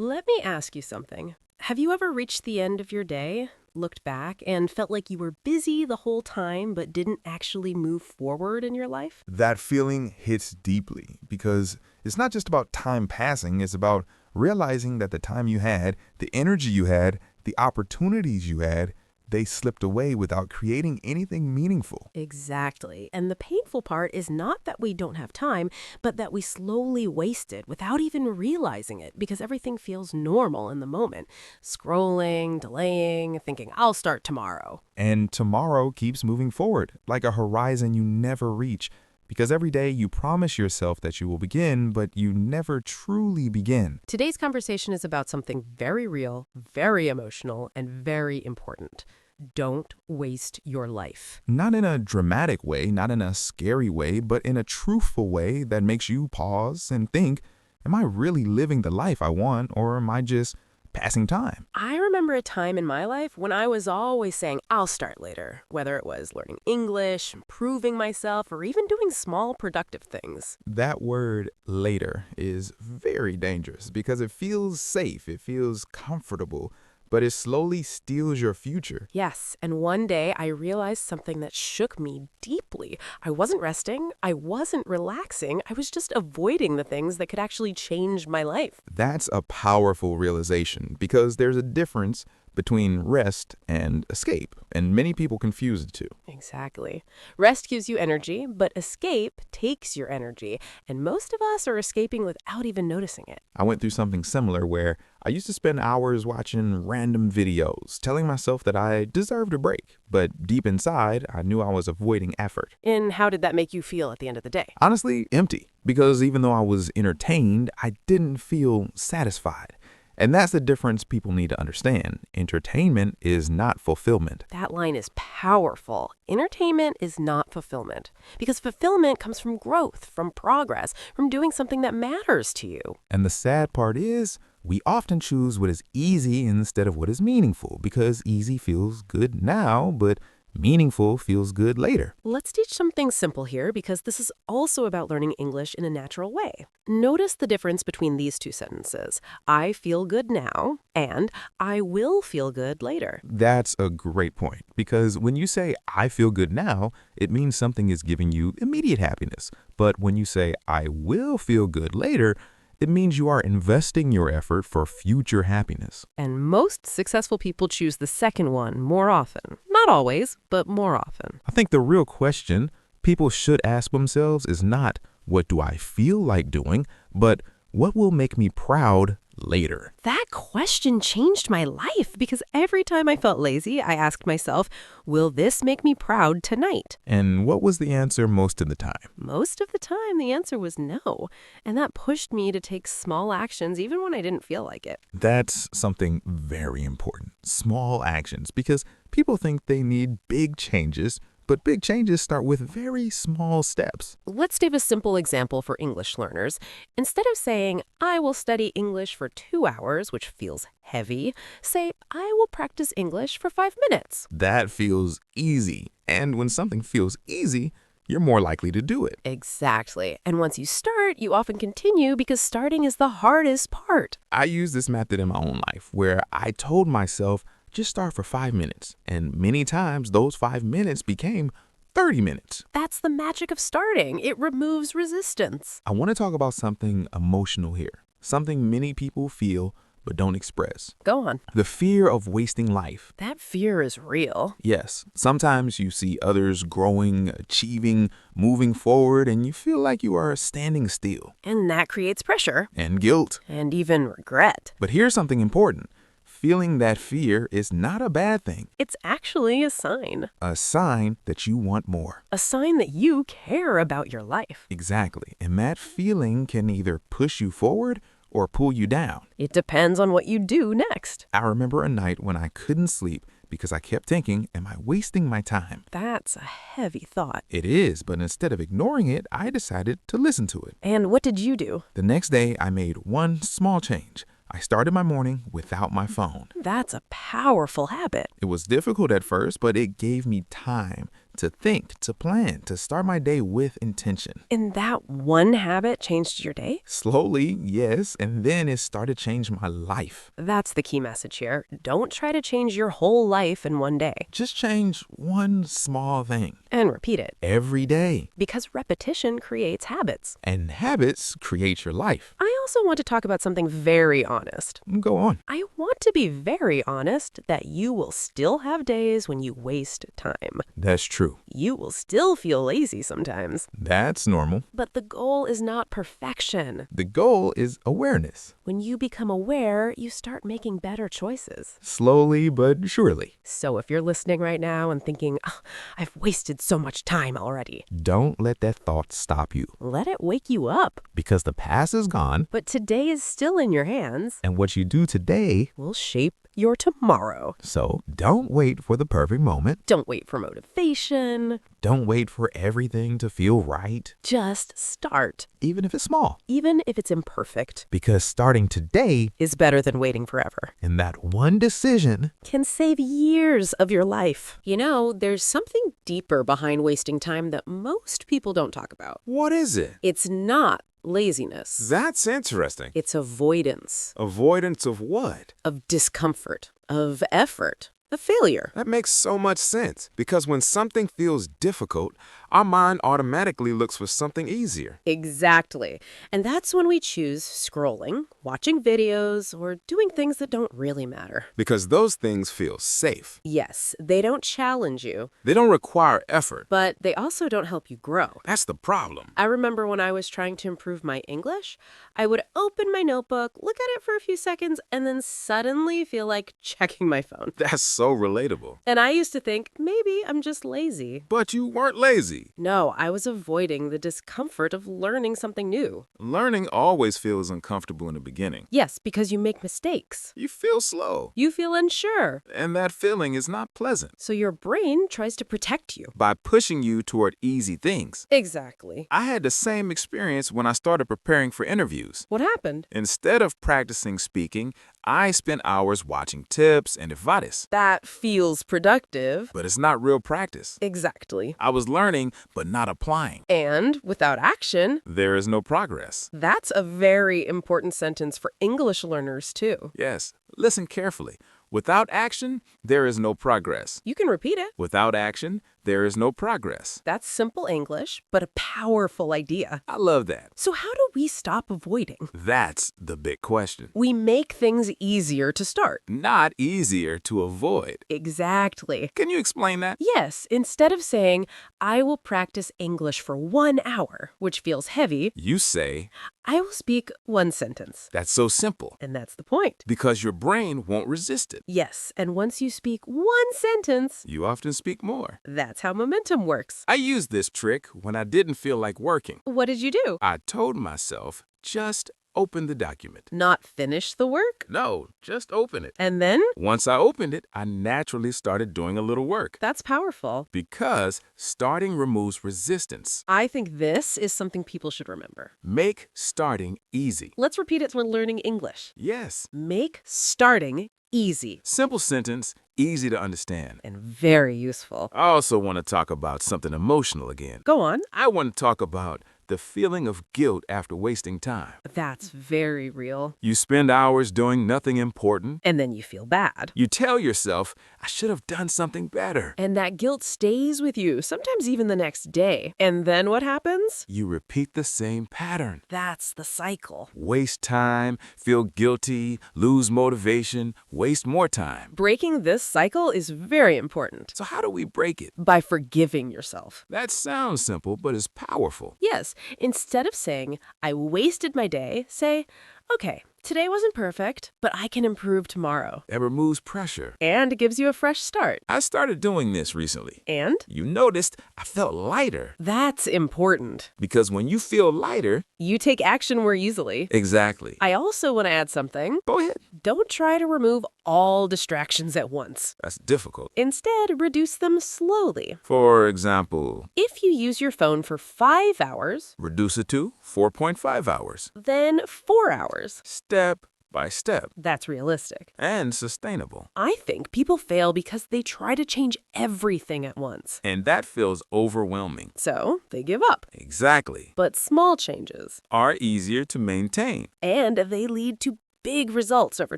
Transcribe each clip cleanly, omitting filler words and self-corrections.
Let me ask you something. Have you ever reached the end of your day, looked back, and felt like you were busy the whole time but didn't actually move forward in your life? That feeling hits deeply because it's not just about time passing, it's about realizing that the time you had, the energy you had, the opportunities you had, they slipped away without creating anything meaningful. Exactly. And the painful part is not that we don't have time, but that we slowly waste it without even realizing it because everything feels normal in the moment. Scrolling, delaying, thinking, I'll start tomorrow. And tomorrow keeps moving forward, like a horizon you never reach, because every day you promise yourself that you will begin, but you never truly begin. Today's conversation is about something very real, very emotional, and very important. Don't waste your life. Not in a dramatic way, not in a scary way, but in a truthful way that makes you pause and think, am I really living the life I want, or am I just passing time? I remember a time in my life when I was always saying, I'll start later, whether it was learning English, improving myself, or even doing small productive things. That word later is very dangerous because it feels safe, it feels comfortable, but it slowly steals your future. Yes, and one day I realized something that shook me deeply. I wasn't resting, I wasn't relaxing, I was just avoiding the things that could actually change my life. That's a powerful realization because there's a difference between rest and escape, and many people confuse the two. Exactly. Rest gives you energy, but escape takes your energy, and most of us are escaping without even noticing it. I went through something similar where I used to spend hours watching random videos, telling myself that I deserved a break, but deep inside, I knew I was avoiding effort. And how did that make you feel at the end of the day? Honestly, empty, because even though I was entertained, I didn't feel satisfied. And that's the difference people need to understand. Entertainment is not fulfillment. That line is powerful. Entertainment is not fulfillment, because fulfillment comes from growth, from progress, from doing something that matters to you. And the sad part is, we often choose what is easy instead of what is meaningful, because easy feels good now, but meaningful feels good later. Let's teach something simple here because this is also about learning English in a natural way. Notice the difference between these two sentences. I feel good now and I will feel good later. That's a great point, because when you say, I feel good now, it means something is giving you immediate happiness. But when you say, I will feel good later, it means you are investing your effort for future happiness. And most successful people choose the second one more often. Not always, but more often. I think the real question people should ask themselves is not, what do I feel like doing, but what will make me proud later? That question changed my life because every time I felt lazy, I asked myself, will this make me proud tonight? And what was the answer most of the time? Most of the time, the answer was no. And that pushed me to take small actions even when I didn't feel like it. That's something very important. Small actions, because people think they need big changes, but big changes start with very small steps. Let's give a simple example for English learners. Instead of saying, I will study English for 2 hours, which feels heavy, say, I will practice English for 5 minutes. That feels easy. And when something feels easy, you're more likely to do it. Exactly. And once you start, you often continue because starting is the hardest part. I use this method in my own life where I told myself, just start for 5 minutes. And many times those 5 minutes became 30 minutes. That's the magic of starting. It removes resistance. I want to talk about something emotional here, something many people feel but don't express. Go on. The fear of wasting life. That fear is real. Yes, sometimes you see others growing, achieving, moving forward, and you feel like you are standing still. And that creates pressure. And guilt. And even regret. But here's something important. Feeling that fear is not a bad thing. It's actually a sign. A sign that you want more. A sign that you care about your life. Exactly. And that feeling can either push you forward or pull you down. It depends on what you do next. I remember a night when I couldn't sleep because I kept thinking, am I wasting my time? That's a heavy thought. It is, but instead of ignoring it, I decided to listen to it. And what did you do? The next day, I made one small change. I started my morning without my phone. That's a powerful habit. It was difficult at first, but it gave me time to think, to plan, to start my day with intention. And that one habit changed your day? Slowly, yes, and then it started changing my life. That's the key message here. Don't try to change your whole life in one day. Just change one small thing And repeat it. every day. Because repetition creates habits. And habits create your life. I also want to talk about something very honest. Go on. I want to be very honest that you will still have days when you waste time. That's true. You will still feel lazy sometimes. That's normal. But the goal is not perfection. The goal is awareness. When you become aware, you start making better choices. Slowly but surely. So if you're listening right now and thinking, "Oh, I've wasted so much time already," Don't let that thought stop you. let it wake you up. Because the past is gone, But today is still in your hands. and what you do today, Will shape your tomorrow. so don't wait for the perfect moment. Don't wait for motivation. Don't wait for everything to feel right, Just start, even if it's small. even if it's imperfect. Because starting today Is better than waiting forever. in that one decision, Can save years of your life. You know, there's something deeper behind wasting time that most people don't talk about. What is it? It's not laziness. That's interesting. It's avoidance Avoidance of what? of discomfort, of effort, of failure. That makes so much sense because when something feels difficult, our mind automatically looks for something easier. Exactly. And that's when we choose scrolling, watching videos, or doing things that don't really matter. Because those things feel safe. Yes, they don't challenge you, They don't require effort. but they also don't help you grow. That's the problem. I remember when I was trying to improve my English, I would open my notebook, look at it for a few seconds, and then suddenly feel like checking my phone. That's so relatable. And I used to think, maybe I'm just lazy. But you weren't lazy. No, I was avoiding the discomfort of learning something new. Learning always feels uncomfortable in the beginning. Yes, because you make mistakes. You feel slow, You feel unsure. and that feeling is not pleasant. So your brain tries to protect you. By pushing you toward easy things. Exactly. I had the same experience when I started preparing for interviews. What happened? Instead of practicing speaking, I spent hours watching tips and advice. That feels productive. But it's not real practice. Exactly. I was learning, but not applying. And without action, There is no progress. that's a very important sentence for English learners, too. Yes, listen carefully. Without action, there is no progress. You can repeat it. Without action, there is no progress. That's simple English, but a powerful idea. I love that. So how do we stop avoiding? That's the big question. We make things easier to start. Not easier to avoid. Exactly. Can you explain that? Yes, instead of saying, I will practice English for 1 hour, which feels heavy, You say, I will speak 1 sentence. that's so simple. And that's the point. Because your brain won't resist it. Yes, and once you speak 1 sentence, You often speak more. that's how momentum works. I used this trick when I didn't feel like working. What did you do? I told myself, just open the document. Not finish the work? No, just open it. And then? Once I opened it, I naturally started doing a little work. That's powerful. Because starting removes resistance. I think this is something people should remember. Make starting easy. Let's repeat it when learning English. Yes. Make starting easy Simple sentence, easy to understand. and very useful. I also want to talk about something emotional again. Go on. I want to talk about the feeling of guilt after wasting time. That's very real. You spend hours doing nothing important. And then you feel bad. You tell yourself, I should have done something better. And that guilt stays with you, sometimes even the next day. And then what happens? You repeat the same pattern. That's the cycle. Waste time, feel guilty, lose motivation, waste more time. Breaking this cycle is very important. So how do we break it? By forgiving yourself. That sounds simple, but it's powerful. Yes, instead of saying, I wasted my day, say, okay, today wasn't perfect, but I can improve tomorrow. That removes pressure. And it gives you a fresh start. I started doing this recently. And You noticed I felt lighter. that's important. Because when you feel lighter, You take action more easily. exactly. I also want to add something. Go ahead. Don't try to remove all distractions at once. That's difficult. Instead, reduce them slowly. For example, If you use your phone for 5 hours, reduce it to 4.5 hours. then 4 hours. Step by step That's realistic. and sustainable. I think people fail because they try to change everything at once. And that feels overwhelming. So they give up. Exactly. But small changes. Are easier to maintain. And they lead to big results over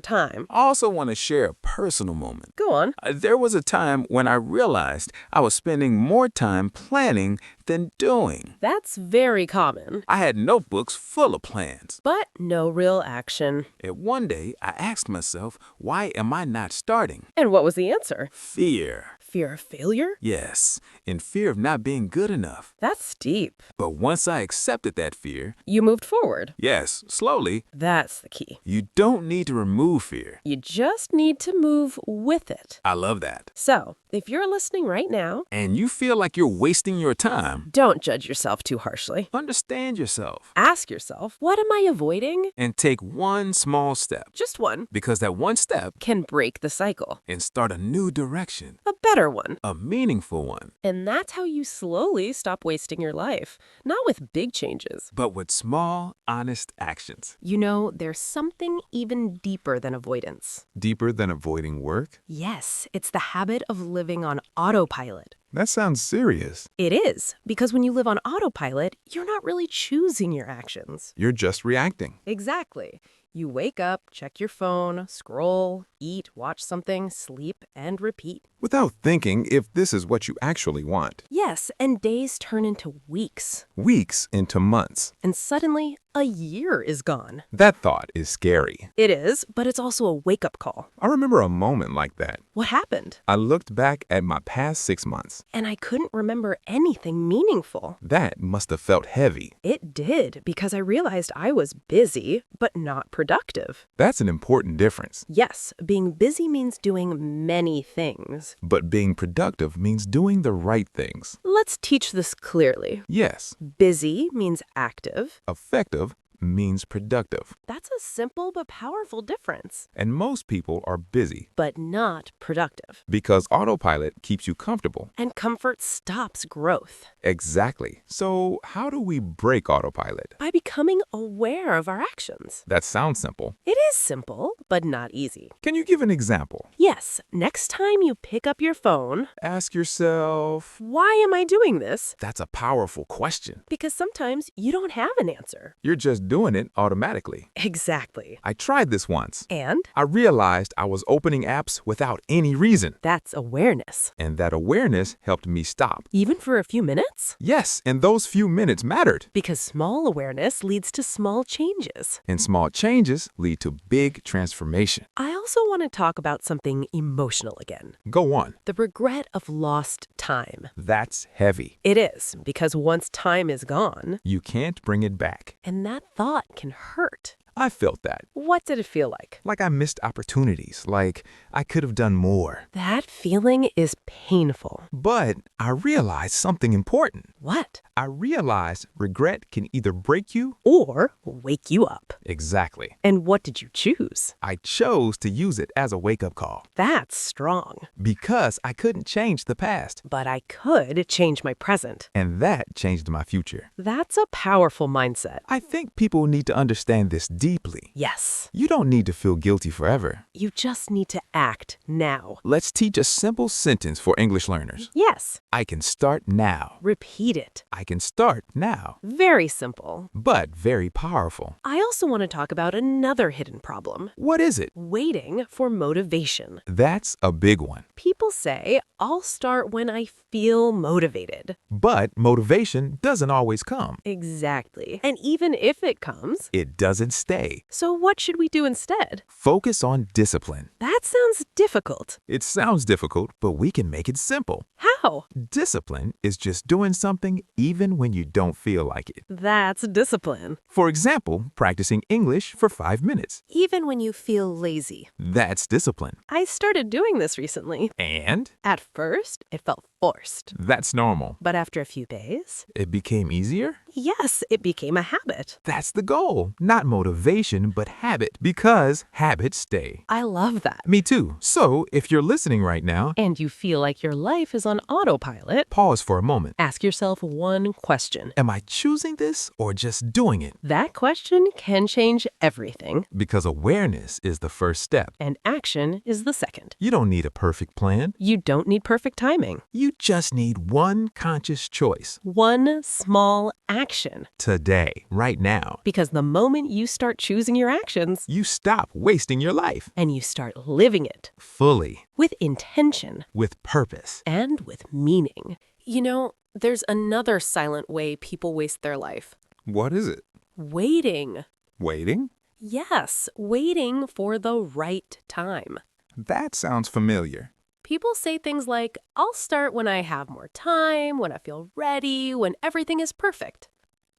time. I also want to share a personal moment. Go on. There was a time when I realized I was spending more time planning than doing. That's very common. I had notebooks full of plans. But no real action. And one day, I asked myself, why am I not starting? And what was the answer? Fear. Fear of failure? Yes, in fear of not being good enough. That's deep. But once I accepted that fear, You moved forward. yes, slowly, That's the key. you don't need to remove fear. You just need to move with it. I love that. So, if you're listening right now, And you feel like you're wasting your time, don't judge yourself too harshly. understand yourself Ask yourself, what am I avoiding? and take one small step. Just one Because that one step can break the cycle. and start a new direction, A better one. a meaningful one, And that's how you slowly stop wasting your life. Not with big changes. but with small, honest actions. You know, there's something even deeper than avoidance. Deeper than avoiding work? Yes, it's the habit of living on autopilot. That sounds serious. It is, because when you live on autopilot, you're not really choosing your actions. You're just reacting. Exactly. You wake up, check your phone, scroll, eat, watch something, sleep, and repeat. Without thinking if this is what you actually want. Yes, and days turn into weeks. Weeks into months. And suddenly, a year is gone. That thought is scary. It is, but it's also a wake-up call. I remember a moment like that. What happened? I looked back at my past 6 months. And I couldn't remember anything meaningful. That must have felt heavy. It did, because I realized I was busy, but not productive. That's an important difference. Yes, being busy means doing many things. But being productive means doing the right things. Let's teach this clearly. Yes, Busy means active. effective means productive. That's a simple but powerful difference. And most people are busy But not productive. because autopilot keeps you comfortable. And comfort stops growth. Exactly. So how do we break autopilot? By becoming aware of our actions. That sounds simple. It is simple, but not easy. Can you give an example? Yes, next time you pick up your phone, Ask yourself. why am I doing this? That's a powerful question. Because sometimes you don't have an answer. You're just doing it automatically. Exactly. I tried this once. And I realized I was opening apps without any reason. that's awareness. And that awareness helped me stop. Even for a few minutes? Yes, and those few minutes mattered. Because small awareness leads to small changes. And small changes lead to big transformation. I also want to talk about something emotional again. Go on. The regret of lost time. That's heavy. It is, because once time is gone, You can't bring it back. and that thought can hurt. I felt that. What did it feel like? Like I missed opportunities, like I could have done more. That feeling is painful. But I realized something important. What? I realized regret can either break you. Or wake you up. Exactly. And what did you choose? I chose to use it as a wake-up call That's strong. because I couldn't change the past. But I could change my present. And that changed my future. That's a powerful mindset. I think people need to understand this deeply. Yes. You don't need to feel guilty forever. You just need to act now. Let's teach a simple sentence for English learners. Yes. I can start now. Repeat it. I can start now. Very simple. But very powerful. I also want to talk about another hidden problem. What is it? Waiting for motivation. That's a big one. People say, I'll start when I feel motivated. But motivation doesn't always come. Exactly. And even if it comes, It doesn't stay. so what should we do instead? Focus on discipline. That sounds difficult. It sounds difficult, but we can make it simple. How? Discipline is just doing something even when you don't feel like it. That's discipline. For example, practicing English for 5 minutes. Even when you feel lazy. That's discipline. I started doing this recently. And At first, it felt forced. that's normal. But after a few days, It became easier? yes, it became a habit. That's the goal. Not motivation, but habit. Because habits stay. I love that. Me too. So, if you're listening right now, And you feel like your life is on autopilot, Pause for a moment. ask yourself one question. Am I choosing this or just doing it? That question can change everything, Because awareness is the first step. and action is the second. You don't need a perfect plan. You don't need perfect timing. You just need one conscious choice. One small action. Today, right now. Because the moment you start choosing your actions, You stop wasting your life and you start living it fully, with intention with purpose. and with meaning. You know, there's another silent way people waste their life. What is it? Waiting. Waiting? Yes, waiting for the right time. That sounds familiar. People say things like, I'll start when I have more time, when I feel ready, when everything is perfect.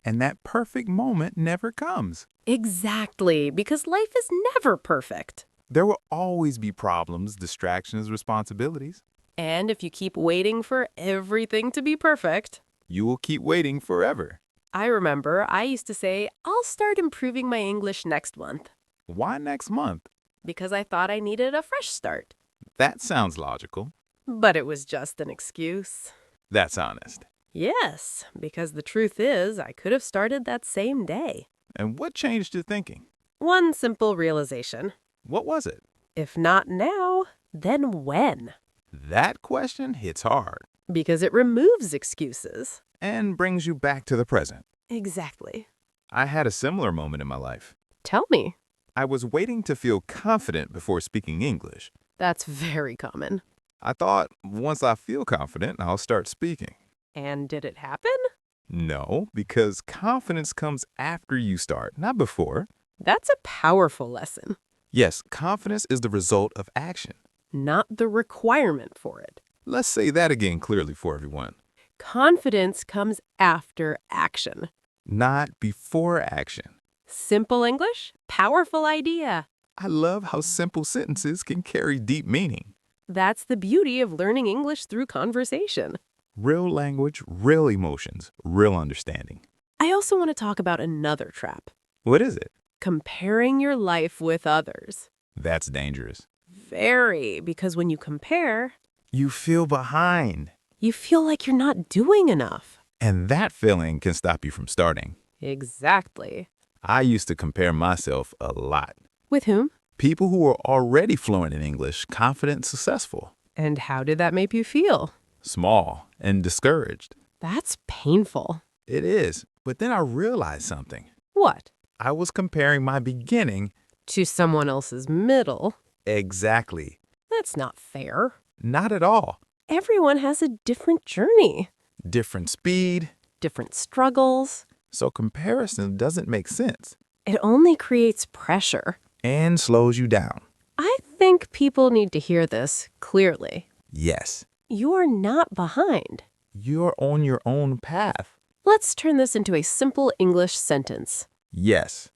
And that perfect moment never comes. Exactly, because life is never perfect. There will always be problems, distractions, responsibilities. And if you keep waiting for everything to be perfect, You will keep waiting forever. I remember I used to say, I'll start improving my English next month Why next month? because I thought I needed a fresh start. That sounds logical. But it was just an excuse. That's honest. Yes, because the truth is, I could have started that same day. And what changed your thinking? One simple realization. What was it? If not now, then when? That question hits hard Because it removes excuses. and brings you back to the present. Exactly. I had a similar moment in my life. Tell me. I was waiting to feel confident before speaking English. That's very common. I thought once I feel confident, I'll start speaking. And did it happen? No, because confidence comes after you start, not before. That's a powerful lesson, Yes, confidence is the result of action. not the requirement for it. Let's say that again clearly for everyone. Confidence comes after action. Not before action. Simple English, powerful idea. I love how simple sentences can carry deep meaning. That's the beauty of learning English through conversation. Real language, real emotions, real understanding. I also want to talk about another trap. What is it? Comparing your life with others. That's dangerous. Very, because when you compare, You feel behind. you feel like you're not doing enough. And that feeling can stop you from starting. Exactly. I used to compare myself a lot. With whom? People who were already fluent in English, confident and successful. And how did that make you feel? Small and discouraged. That's painful. It is. But then I realized something. What? I was comparing my beginning. To someone else's middle. Exactly. That's not fair. Not at all. Everyone has a different journey, Different speed. different struggles. So comparison doesn't make sense It only creates pressure. and slows you down. I think people need to hear this clearly. Yes. You're not behind. You're on your own path. Let's turn this into a simple English sentence. Yes.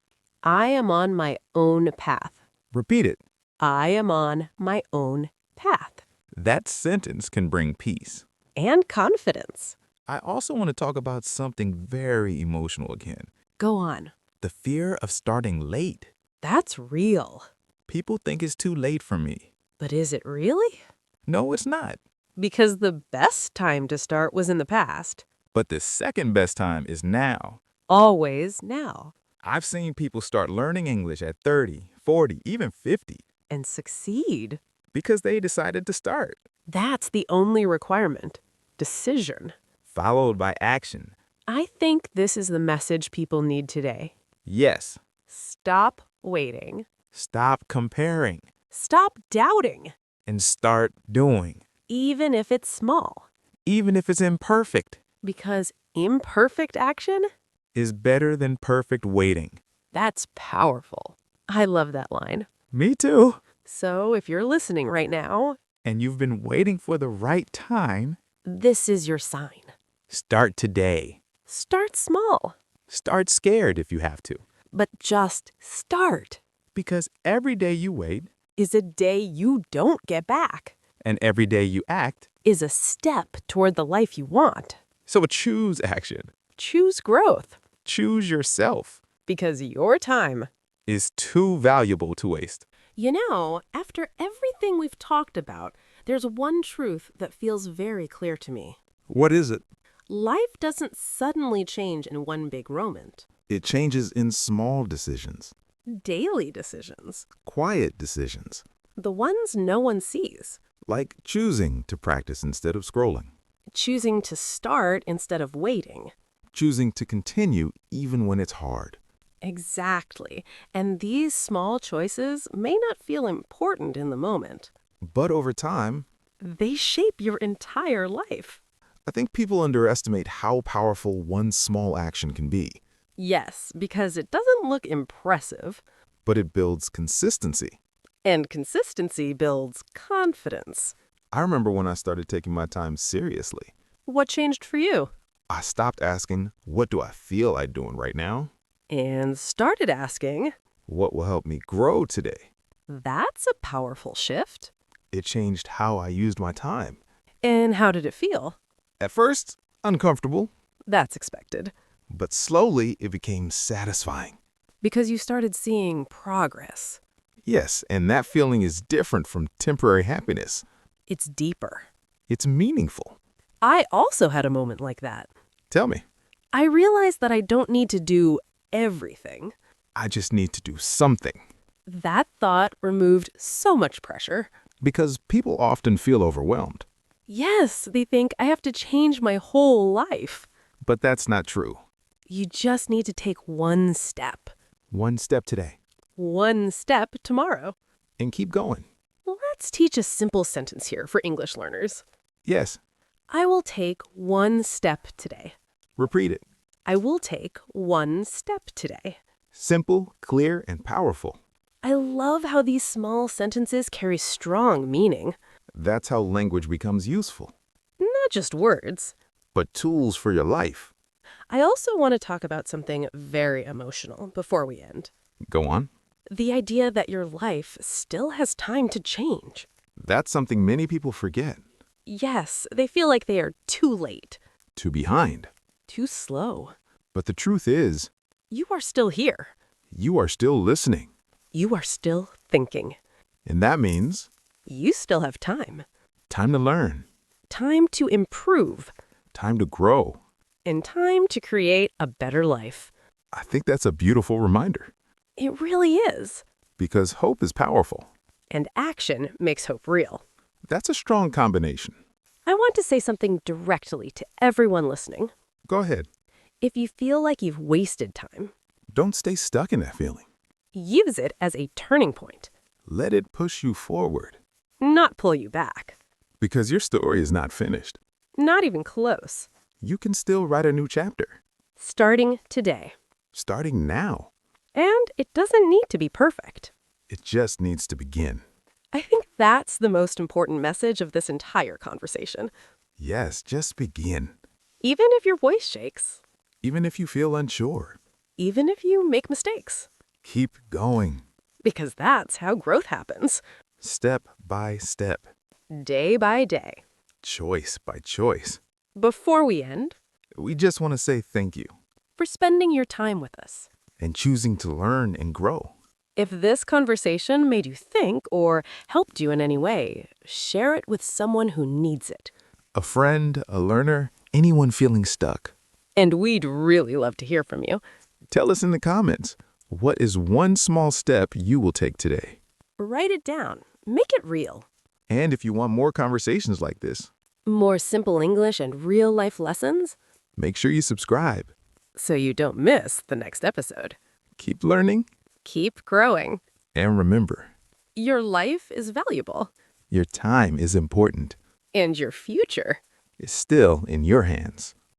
I am on my own path. Repeat it. I am on my own path. That sentence can bring peace. And confidence. I also want to talk about something very emotional again. Go on. The fear of starting late. That's real. People think it's too late for me. But is it really? No, it's not. Because the best time to start was in the past. But the second best time is now. Always now. I've seen people start learning English at 30, 40, even 50 And succeed. because they decided to start, That's the only requirement. Decision. followed by action. I think this is the message people need today. Yes, Stop waiting. stop comparing Stop doubting. and start doing, Even if it's small. even if it's imperfect, Because imperfect action? is better than perfect waiting. That's powerful. I love that line. Me too. So if you're listening right now, And you've been waiting for the right time, this is your sign. start today. Start small, Start scared if you have to, but just start. because every day you wait Is a day you don't get back. and every day you act, Is a step toward the life you want. so choose action. Choose growth. Choose yourself. Because your time. Is too valuable to waste. You know, after everything we've talked about, There's one truth that feels very clear to me. What is it? Life doesn't suddenly change in one big moment. It changes in small decisions, Daily decisions. quiet decisions, The ones no one sees. like choosing to practice instead of scrolling, Choosing to start instead of waiting. choosing to continue even when it's hard. Exactly. And these small choices may not feel important in the moment. But over time, They shape your entire life. I think people underestimate how powerful one small action can be, Yes, because it doesn't look impressive. but it builds consistency. And consistency builds confidence. I remember when I started taking my time seriously. What changed for you? I stopped asking, what do I feel like doing right now? And started asking, What will help me grow today? that's a powerful shift. It changed how I used my time. And how did it feel? At first, uncomfortable, That's expected. but slowly it became satisfying. Because you started seeing progress. Yes, and that feeling is different from temporary happiness. It's deeper. It's meaningful. I also had a moment like that. Tell me, I realized that I don't need to do everything. I just need to do something. That thought removed so much pressure. Because people often feel overwhelmed. Yes, they think I have to change my whole life. But that's not true. You just need to take one step. One step today, One step tomorrow. and keep going. Let's teach a simple sentence here for English learners. Yes, I will take one step today. repeat it. I will take one step today. Simple, clear, and powerful. I love how these small sentences carry strong meaning. That's how language becomes useful. Not just words. But tools for your life. I also want to talk about something very emotional before we end. Go on. The idea that your life still has time to change. That's something many people forget. Yes, they feel like they are too late, Too behind. too slow. But the truth is, You are still here. you are still listening. You are still thinking. And that means You still have time. time to learn, Time to improve. time to grow. And time to create a better life. I think that's a beautiful reminder. It really is. Because hope is powerful. And action makes hope real. That's a strong combination. I want to say something directly to everyone listening. Go ahead. If you feel like you've wasted time, Don't stay stuck in that feeling. use it as a turning point, Let it push you forward. not pull you back. Because your story is not finished. Not even close. You can still write a new chapter. Starting today. Starting now. And it doesn't need to be perfect. It just needs to begin. I think that's the most important message of this entire conversation. Yes, just begin. Even if your voice shakes, Even if you feel unsure. even if you make mistakes, Keep going. because that's how growth happens. Step by step. Day by day. Choice by choice. Before we end, We just want to say thank you. for spending your time with us. And choosing to learn and grow. If this conversation made you think or helped you in any way, share it with someone who needs it. A friend, a learner, anyone feeling stuck. And we'd really love to hear from you. Tell us in the comments, what is one small step you will take today? Write it down. Make it real. And if you want more conversations like this, More simple English and real-life lessons make sure you subscribe. so you don't miss the next episode. Keep learning, Keep growing. and remember, Your life is valuable. your time is important. And your future. It's still in your hands.